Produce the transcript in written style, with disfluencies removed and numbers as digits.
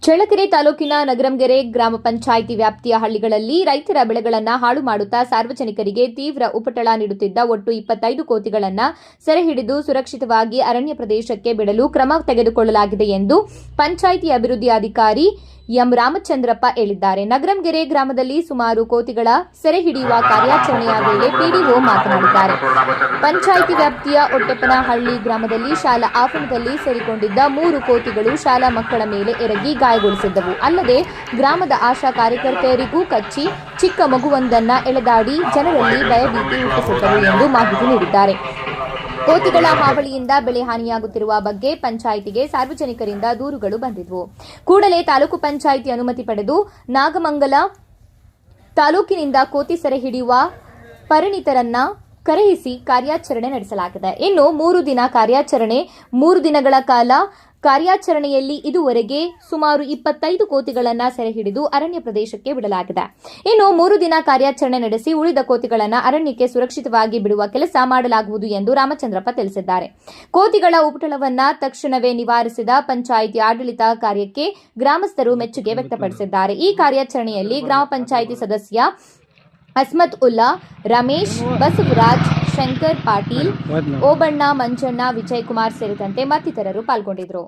ಚಳ್ಳಕೆರೆ ತಾಲೂಕಿನ ನಗರಂಗೆರೆ ಗ್ರಾಮ ಪಂಚಾಯಿತಿ ವ್ಯಾಪ್ತಿಯ ಹಳ್ಳಿಗಳಲ್ಲಿ ರೈತರ ಬೆಳೆಗಳನ್ನು ಹಾಳು ಮಾಡುತ್ತಾ ಸಾರ್ವಜನಿಕರಿಗೆ ತೀವ್ರ ಉಪಟಳ ನೀಡುತ್ತಿದ್ದ ಒಟ್ಟು 25 ಕೋತಿಗಳನ್ನು ಸೆರೆ ಹಿಡಿದು ಸುರಕ್ಷಿತವಾಗಿ ಅರಣ್ಯ ಪ್ರದೇಶಕ್ಕೆ ಬಿಡಲು ಕ್ರಮ ತೆಗೆದುಕೊಳ್ಳಲಾಗಿದೆ ಎಂದು ಪಂಚಾಯಿತಿ ಅಭಿವೃದ್ಧಿ ಅಧಿಕಾರಿ ಎಂ ರಾಮಚಂದ್ರಪ್ಪ ಹೇಳಿದ್ದಾರೆ. ನಗರಂಗೆರೆ ಗ್ರಾಮದಲ್ಲಿ ಸುಮಾರು ಕೋತಿಗಳ ಸೆರೆ ಹಿಡಿಯುವ ಕಾರ್ಯಾಚರಣೆಯ ವೇಳೆ ಪಿಡಿಒ ಮಾತನಾಡಿದ್ದಾರೆ. ಪಂಚಾಯಿತಿ ವ್ಯಾಪ್ತಿಯ ಒಟ್ಟೆಪ್ಪನಹಳ್ಳಿ ಗ್ರಾಮದಲ್ಲಿ ಶಾಲಾ ಆವರಣದಲ್ಲಿ ಸೇರಿಕೊಂಡಿದ್ದ 3 ಕೋತಿಗಳು ಶಾಲಾ ಮಕ್ಕಳ ಮೇಲೆ ಎರಗಿ ಗಾಯಗೊಳಿಸಿದ್ದವು. ಅಲ್ಲದೆ ಗ್ರಾಮದ ಆಶಾ ಕಾರ್ಯಕರ್ತೆಯರಿಗೂ ಕಚ್ಚಿ ಚಿಕ್ಕ ಮಗುವೊಂದನ್ನ ಎಳೆದಾಡಿ ಜನರಲ್ಲಿ ಭಯಭೀತಿ ಹುಟ್ಟಿಸಿದ್ದವು ಎಂದು ಮಾಹಿತಿ ನೀಡಿದ್ದಾರೆ. ಕೋತಿಗಳ ಹಾವಳಿಯಿಂದ ಬೆಳೆ ಹಾನಿಯಾಗುತ್ತಿರುವ ಬಗ್ಗೆ ಪಂಚಾಯಿತಿಗೆ ಸಾರ್ವಜನಿಕರಿಂದ ದೂರುಗಳು ಬಂದಿದ್ವು. ಕೂಡಲೇ ತಾಲೂಕು ಪಂಚಾಯಿತಿ ಅನುಮತಿ ಪಡೆದು ನಾಗಮಂಗಲ ತಾಲೂಕಿನಿಂದ ಕೋತಿ ಸೆರೆ ಹಿಡಿಯುವ ಪರಿಣಿತರನ್ನ ಕರೆಯಿಸಿ ಕಾರ್ಯಾಚರಣೆ ನಡೆಸಲಾಗಿದೆ. ಇನ್ನು 3 ದಿನಗಳ ಕಾಲ ಕಾರ್ಯಾಚರಣೆಯಲ್ಲಿ ಇದುವರೆಗೆ ಸುಮಾರು 25 ಕೋತಿಗಳನ್ನು ಸೆರೆ ಹಿಡಿದು ಅರಣ್ಯ ಪ್ರದೇಶಕ್ಕೆ ಬಿಡಲಾಗಿದೆ. ಇನ್ನು 3 ದಿನ ಕಾರ್ಯಾಚರಣೆ ನಡೆಸಿ ಉಳಿದ ಕೋತಿಗಳನ್ನು ಅರಣ್ಯಕ್ಕೆ ಸುರಕ್ಷಿತವಾಗಿ ಬಿಡುವ ಕೆಲಸ ಮಾಡಲಾಗುವುದು ಎಂದು ರಾಮಚಂದ್ರಪ್ಪ ತಿಳಿಸಿದ್ದಾರೆ. ಕೋತಿಗಳ ಉಪಟಳವನ್ನು ತಕ್ಷಣವೇ ನಿವಾರಿಸಿದ ಪಂಚಾಯಿತಿ ಆಡಳಿತ ಕಾರ್ಯಕ್ಕೆ ಗ್ರಾಮಸ್ಥರು ಮೆಚ್ಚುಗೆ ವ್ಯಕ್ತಪಡಿಸಿದ್ದಾರೆ. ಈ ಕಾರ್ಯಾಚರಣೆಯಲ್ಲಿ ಗ್ರಾಮ ಪಂಚಾಯಿತಿ ಸದಸ್ಯ ಅಸ್ಮತ್ ಉಲ್ಲಾ, ರಮೇಶ್, ಬಸವರಾಜ್, ಶಂಕರ್ ಪಾಟೀಲ್, ಓಬಣ್ಣ, ಮಂಜಣ್ಣ, ವಿಜಯಕುಮಾರ್ ಸೇರಿದಂತೆ ಮತ್ತಿತರರು ಪಾಲ್ಗೊಂಡಿದ್ದರು.